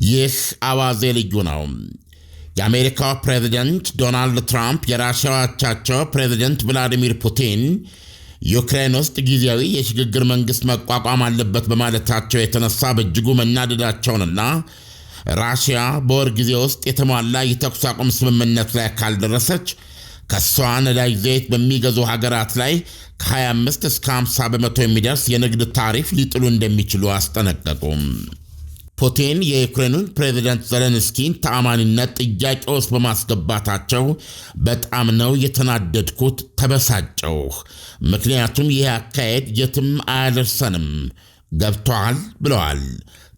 ይህ አዋዜ ልዩ ነው። የአሜሪካው ፕሬዝደንት ዶናልድ ትራምፕ የራሽያው አቻቸው ፕሬዝደንት ቭላዲሚር ፑቲን ዩክሬን ውስጥ ጊዜያዊ የሽግግር መንግሥት መቋቋም አለበት በማለታቸው የተነሳ በእጅጉ መናደዳቸውንና ራሽያ በወር ጊዜ ውስጥ የተሟላ የተኩስ አቁም ስምምነት ላይ ካልደረሰች ከሷ ነዳጅ ዘይት በሚገዙ ሀገራት ላይ ከ25 እስከ 50 በመቶ የሚደርስ የንግድ ታሪፍ ሊጥሉ እንደሚችሉ አስጠነቀቁ። ፑቲን የዩክሬኑን ፕሬዝደንት ዘለንስኪን ተአማኒነት ጥያቄ ውስጥ በማስገባታቸው በጣም ነው የተናደድኩት፣ ተበሳጨሁ። ምክንያቱም ይህ አካሄድ የትም አያደርሰንም፣ ገብቷል ብለዋል።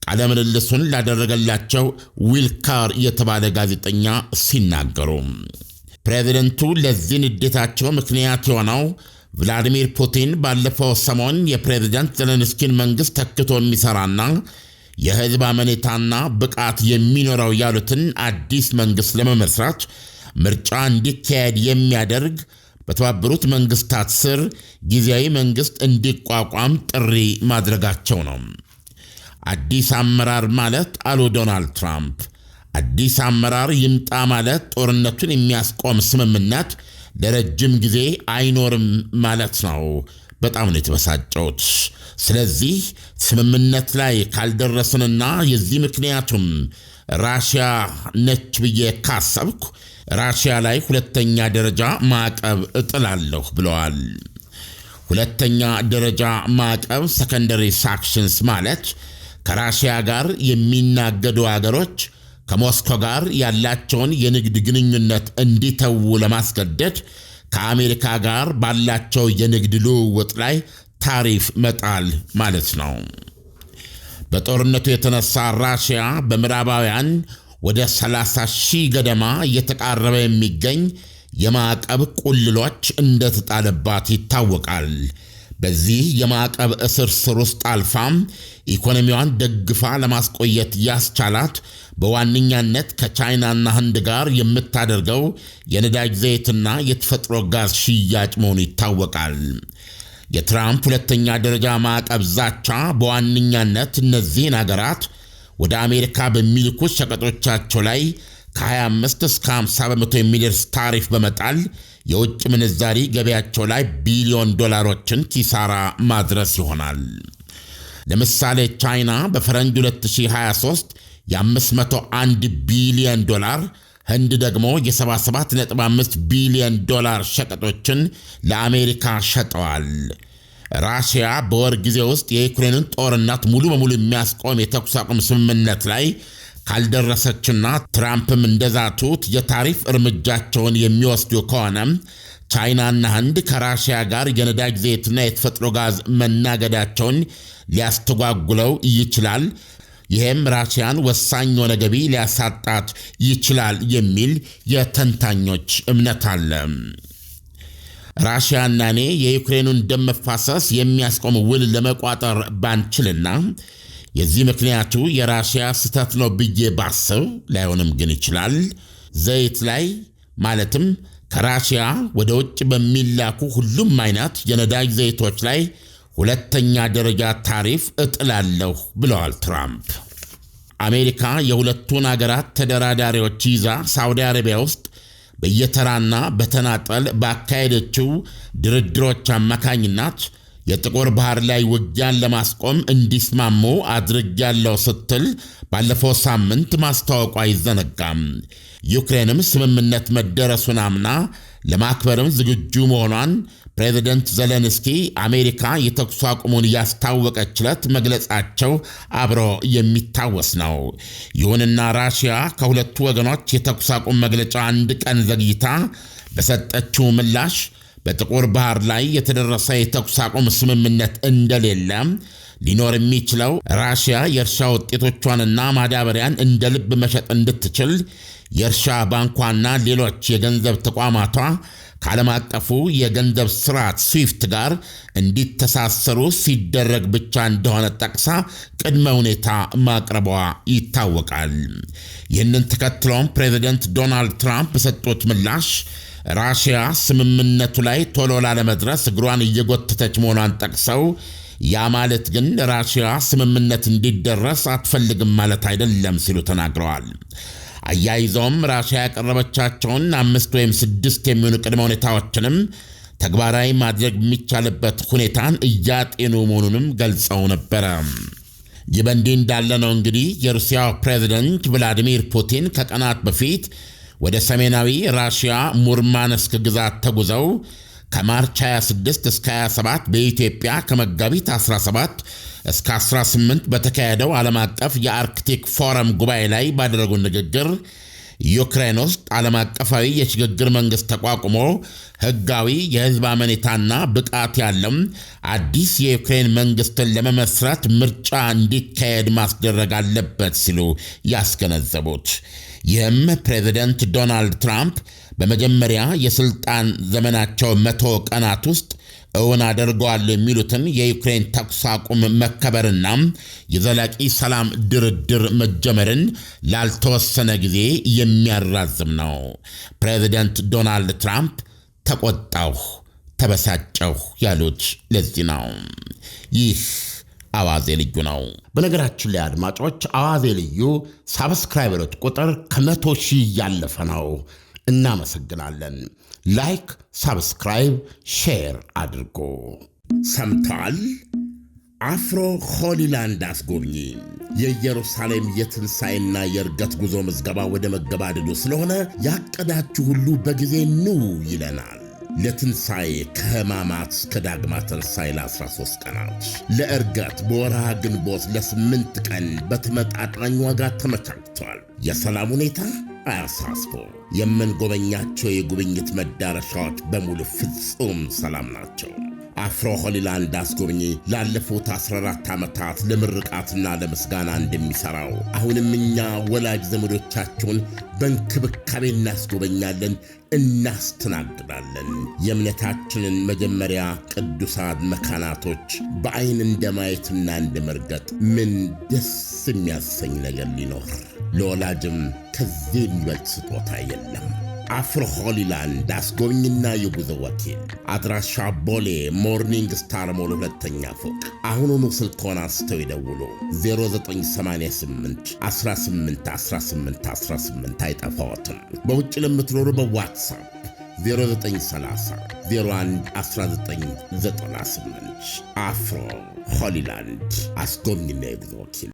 ቃለ ምልልሱን ላደረገላቸው ዊልካር የተባለ ጋዜጠኛ ሲናገሩ ፕሬዝደንቱ ለዚህ ንዴታቸው ምክንያት የሆነው ቭላዲሚር ፑቲን ባለፈው ሰሞን የፕሬዝደንት ዘለንስኪን መንግሥት ተክቶ የሚሠራና የሕዝብ አመኔታና ብቃት የሚኖረው ያሉትን አዲስ መንግሥት ለመመስራት ምርጫ እንዲካሄድ የሚያደርግ በተባበሩት መንግሥታት ስር ጊዜያዊ መንግሥት እንዲቋቋም ጥሪ ማድረጋቸው ነው። አዲስ አመራር ማለት አሉ ዶናልድ ትራምፕ፣ አዲስ አመራር ይምጣ ማለት ጦርነቱን የሚያስቆም ስምምነት ለረጅም ጊዜ አይኖርም ማለት ነው። በጣም ነው የተበሳጨሁት። ስለዚህ ስምምነት ላይ ካልደረስንና የዚህ ምክንያቱም ራሽያ ነች ብዬ ካሰብኩ ራሽያ ላይ ሁለተኛ ደረጃ ማዕቀብ እጥላለሁ ብለዋል። ሁለተኛ ደረጃ ማዕቀብ ሰከንደሪ ሳንክሽንስ ማለት ከራሽያ ጋር የሚናገዱ አገሮች ከሞስኮ ጋር ያላቸውን የንግድ ግንኙነት እንዲተዉ ለማስገደድ ከአሜሪካ ጋር ባላቸው የንግድ ልውውጥ ላይ ታሪፍ መጣል ማለት ነው። በጦርነቱ የተነሳ ራሽያ በምዕራባውያን ወደ 30,000 ገደማ እየተቃረበ የሚገኝ የማዕቀብ ቁልሎች እንደተጣለባት ይታወቃል። በዚህ የማዕቀብ እስር ስር ውስጥ አልፋም ኢኮኖሚዋን ደግፋ ለማስቆየት ያስቻላት በዋነኛነት ከቻይናና ህንድ ጋር የምታደርገው የነዳጅ ዘይትና የተፈጥሮ ጋዝ ሽያጭ መሆኑ ይታወቃል። የትራምፕ ሁለተኛ ደረጃ ማዕቀብ ዛቻ በዋነኛነት እነዚህን አገራት ወደ አሜሪካ በሚልኩት ሸቀጦቻቸው ላይ ከ25 እስከ 50 በመቶ የሚደርስ ታሪፍ በመጣል የውጭ ምንዛሪ ገበያቸው ላይ ቢሊዮን ዶላሮችን ኪሳራ ማድረስ ይሆናል። ለምሳሌ ቻይና በፈረንጅ 2023 የ501 ቢሊዮን ዶላር፣ ህንድ ደግሞ የ77.5 ቢሊዮን ዶላር ሸቀጦችን ለአሜሪካ ሸጠዋል። ራሽያ በወር ጊዜ ውስጥ የዩክሬንን ጦርነት ሙሉ በሙሉ የሚያስቆም የተኩስ አቁም ስምምነት ላይ ካልደረሰችና ትራምፕም እንደዛቱት የታሪፍ እርምጃቸውን የሚወስዱ ከሆነ ቻይናና ህንድ ከራሽያ ጋር የነዳጅ ዘይትና የተፈጥሮ ጋዝ መናገዳቸውን ሊያስተጓጉለው ይችላል። ይህም ራሽያን ወሳኝ የሆነ ገቢ ሊያሳጣት ይችላል የሚል የተንታኞች እምነት አለ። ራሽያና እኔ የዩክሬኑን ደም መፋሰስ የሚያስቆም ውል ለመቋጠር ባንችልና የዚህ ምክንያቱ የራሽያ ስህተት ነው ብዬ ባስብ ላይሆንም ግን ይችላል። ዘይት ላይ ማለትም ከራሽያ ወደ ውጭ በሚላኩ ሁሉም አይነት የነዳጅ ዘይቶች ላይ ሁለተኛ ደረጃ ታሪፍ እጥላለሁ ብለዋል ትራምፕ። አሜሪካ የሁለቱን አገራት ተደራዳሪዎች ይዛ ሳውዲ አረቢያ ውስጥ በየተራና በተናጠል ባካሄደችው ድርድሮች አማካኝነት የጥቁር ባህር ላይ ውጊያን ለማስቆም እንዲስማሙ አድርጌያለሁ ስትል ባለፈው ሳምንት ማስታወቋ አይዘነጋም። ዩክሬንም ስምምነት መደረሱን አምና ለማክበርም ዝግጁ መሆኗን ፕሬዝደንት ዘለንስኪ አሜሪካ የተኩስ አቁሙን ያስታወቀችለት መግለጻቸው አብሮ የሚታወስ ነው። ይሁንና ራሽያ ከሁለቱ ወገኖች የተኩስ አቁም መግለጫ አንድ ቀን ዘግይታ በሰጠችው ምላሽ በጥቁር ባህር ላይ የተደረሰ የተኩስ አቁም ስምምነት እንደሌለ፣ ሊኖር የሚችለው ራሽያ የእርሻ ውጤቶቿንና ማዳበሪያን እንደ ልብ መሸጥ እንድትችል የእርሻ ባንኳና ሌሎች የገንዘብ ተቋማቷ ከዓለም አቀፉ የገንዘብ ስርዓት ስዊፍት ጋር እንዲተሳሰሩ ሲደረግ ብቻ እንደሆነ ጠቅሳ ቅድመ ሁኔታ ማቅረቧ ይታወቃል። ይህንን ተከትሎም ፕሬዝደንት ዶናልድ ትራምፕ በሰጡት ምላሽ ራሽያ ስምምነቱ ላይ ቶሎ ላለመድረስ እግሯን እየጎተተች መሆኗን ጠቅሰው ያ ማለት ግን ራሽያ ስምምነት እንዲደረስ አትፈልግም ማለት አይደለም ሲሉ ተናግረዋል። አያይዘውም ራሽያ ያቀረበቻቸውን 5 ወይም 6 የሚሆኑ ቅድመ ሁኔታዎችንም ተግባራዊ ማድረግ የሚቻልበት ሁኔታን እያጤኑ መሆኑንም ገልጸው ነበረ። ይህ በእንዲህ እንዳለ ነው እንግዲህ የሩሲያው ፕሬዝደንት ቭላዲሚር ፑቲን ከቀናት በፊት ወደ ሰሜናዊ ራሽያ ሙርማንስክ ግዛት ተጉዘው ከማርች 26 እስከ 27 በኢትዮጵያ ከመጋቢት 17 እስከ 18 በተካሄደው ዓለም አቀፍ የአርክቲክ ፎረም ጉባኤ ላይ ባደረጉት ንግግር ዩክሬን ውስጥ ዓለም አቀፋዊ የሽግግር መንግሥት ተቋቁሞ ሕጋዊ የሕዝብ አመኔታና ብቃት ያለው አዲስ የዩክሬን መንግሥትን ለመመስረት ምርጫ እንዲካሄድ ማስደረግ አለበት ሲሉ ያስገነዘቡት። ይህም ፕሬዚደንት ዶናልድ ትራምፕ በመጀመሪያ የሥልጣን ዘመናቸው 100 ቀናት ውስጥ እውን አድርገዋል የሚሉትን የዩክሬን ተኩስ አቁም መከበርና የዘላቂ ሰላም ድርድር መጀመርን ላልተወሰነ ጊዜ የሚያራዝም ነው። ፕሬዚደንት ዶናልድ ትራምፕ ተቆጣሁ፣ ተበሳጨሁ ያሉት ለዚህ ነው። ይህ አዋዜ ልዩ ነው። በነገራችን ላይ አድማጮች፣ አዋዜ ልዩ ሳብስክራይበሮች ቁጥር ከ100,000 ያለፈ ነው። እናመሰግናለን። ላይክ፣ ሳብስክራይብ፣ ሼር አድርጎ ሰምተዋል። አፍሮ ሆሊላንድ አስጎብኚ የኢየሩሳሌም የትንሣኤና የእርገት ጉዞ ምዝገባ ወደ መገባደዱ ስለሆነ ያቀዳችሁ ሁሉ በጊዜ ኑ ይለናል። ለትንሣኤ ከሕማማት እስከ ዳግማ ትንሣኤ ለ13 ቀናት፣ ለእርገት በወርሃ ግንቦት ለ8 ቀን በተመጣጣኝ ዋጋ ተመቻችቷል። የሰላም ሁኔታ አያሳስቦ። የምንጎበኛቸው የጉብኝት መዳረሻዎች በሙሉ ፍጹም ሰላም ናቸው። አፍሮ ሆሊላንድ አስጎብኚ ላለፉት 14 ዓመታት ለምርቃትና ለምስጋና እንደሚሠራው አሁንም እኛ ወላጅ ዘመዶቻቸውን በእንክብካቤ እናስጎበኛለን፣ እናስተናግዳለን። የእምነታችንን መጀመሪያ ቅዱሳን መካናቶች በዐይን እንደማየትና እንደመርገጥ ምን ደስ የሚያሰኝ ነገር ሊኖር? ለወላጅም ከዚህ የሚበልጥ ስጦታ የለም። አፍሮ ሆሊላንድ አስጎብኝና የጉዞ ወኪል፣ አድራሻ ቦሌ ሞርኒንግ ስታር ሞል 2ኛ ፎቅ። አሁኑኑ ስልክዎን አንስተው ይደውሉ። 0988 18 18 18 አይጠፋዎትም። በውጭ ለምትኖሩ በዋትሳፕ 0930 01 1998። አፍሮ ሆሊላንድ አስጎብኝና የጉዞ ወኪል